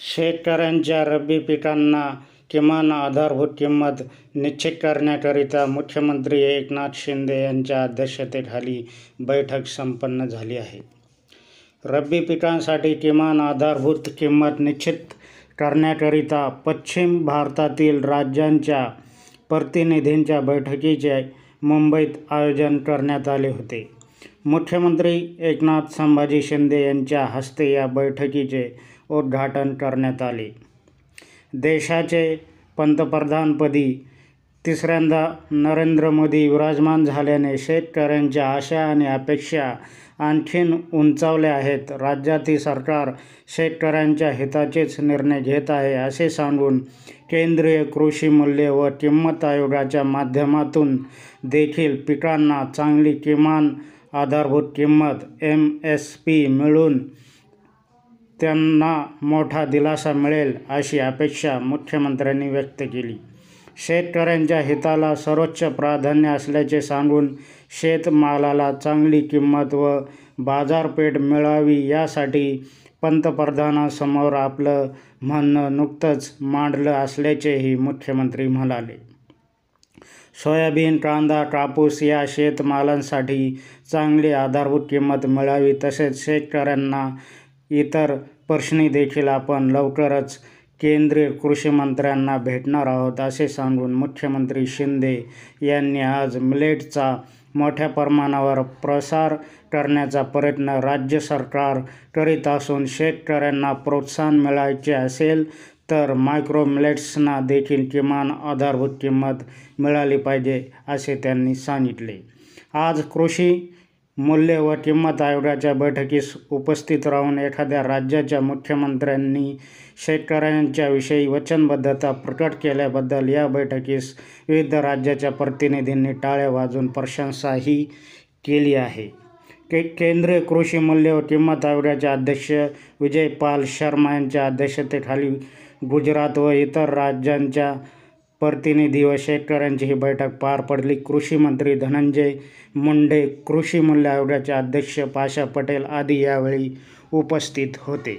शेतकऱ्यांच्या रब्बी पिकांना किमान आधारभूत किंमत निश्चित करण्याकरिता मुख्यमंत्री एकनाथ शिंदे यांच्या अध्यक्षतेखाली बैठक संपन्न झाली आहे. रब्बी पिकांसाठी किमान आधारभूत किंमत निश्चित करण्याकरिता पश्चिम भारतातील राज्यांच्या प्रतिनिधींच्या बैठकीचे मुंबईत आयोजन करण्यात आले होते. मुख्यमंत्री एकनाथ संभाजी शिंदे यांच्या हस्ते या बैठकीचे उद्घाटन करण्यात आले. देशाचे पंतप्रधानपदी तिसऱ्यांदा नरेंद्र मोदी विराजमान झाल्याने शेतकऱ्यांच्या आशा आणि अपेक्षा आणखीन उंचावल्या आहेत. राज्यातील सरकार शेतकऱ्यांच्या हिताचेच निर्णय घेत आहे असे सांगून केंद्रीय कृषी मूल्य व किंमत आयोगाच्या माध्यमातून देखील पिकांना चांगली किमान आधारभूत किंमत MSP मिळून त्यांना मोठा दिलासा मिळेल अशी अपेक्षा मुख्यमंत्र्यांनी व्यक्त केली. शेतकऱ्यांच्या हिताला सर्वोच्च प्राधान्य असल्याचे सांगून शेतमालाला चांगली किंमत व बाजारपेठ मिळावी यासाठी पंतप्रधानांसमोर आपलं म्हणणं नुकतंच मांडलं असल्याचेही मुख्यमंत्री म्हणाले. सोयाबीन, कांदा, कापूस या शेतमालांसाठी चांगली आधारभूत किंमत मिळावी तसेच शेतकऱ्यांना इतर प्रश्नी देखील आपण लवकरच केंद्रीय कृषी मंत्र्यांना भेटणार आहोत असे सांगून मुख्यमंत्री शिंदे यांनी आज मिलेटचा मोठ्या प्रमाणावर प्रसार करण्याचा प्रयत्न राज्य सरकार करीत असून शेतकऱ्यांना प्रोत्साहन मिळायचे असेल तर मायक्रो मिलेट्सना देखील किमान आधारभूत किंमत मिळाली पाहिजे असे त्यांनी सांगितले. आज कृषी मूल्य व किंमत आयोगाच्या बैठकीस उपस्थित राहून एखाद्या राज्याच्या मुख्यमंत्र्यांनी शेतकऱ्यांच्याविषयी वचनबद्धता प्रकट केल्याबद्दल या बैठकीस विविध राज्याच्या प्रतिनिधींनी टाळ्या वाजवून प्रशंसाही केली आहे. केंद्रीय कृषी मूल्य व किंमत आयोगाचे अध्यक्ष विजय पाल शर्मा यांच्या अध्यक्षतेखाली गुजरात व इतर राज्यांच्या प्रतिनिधी व शेतकऱ्यांची ही बैठक पार पडली. कृषी मंत्री धनंजय मुंडे, कृषी मूल्य आयोगाचे अध्यक्ष पाशा पटेल आदी यावेळी उपस्थित होते.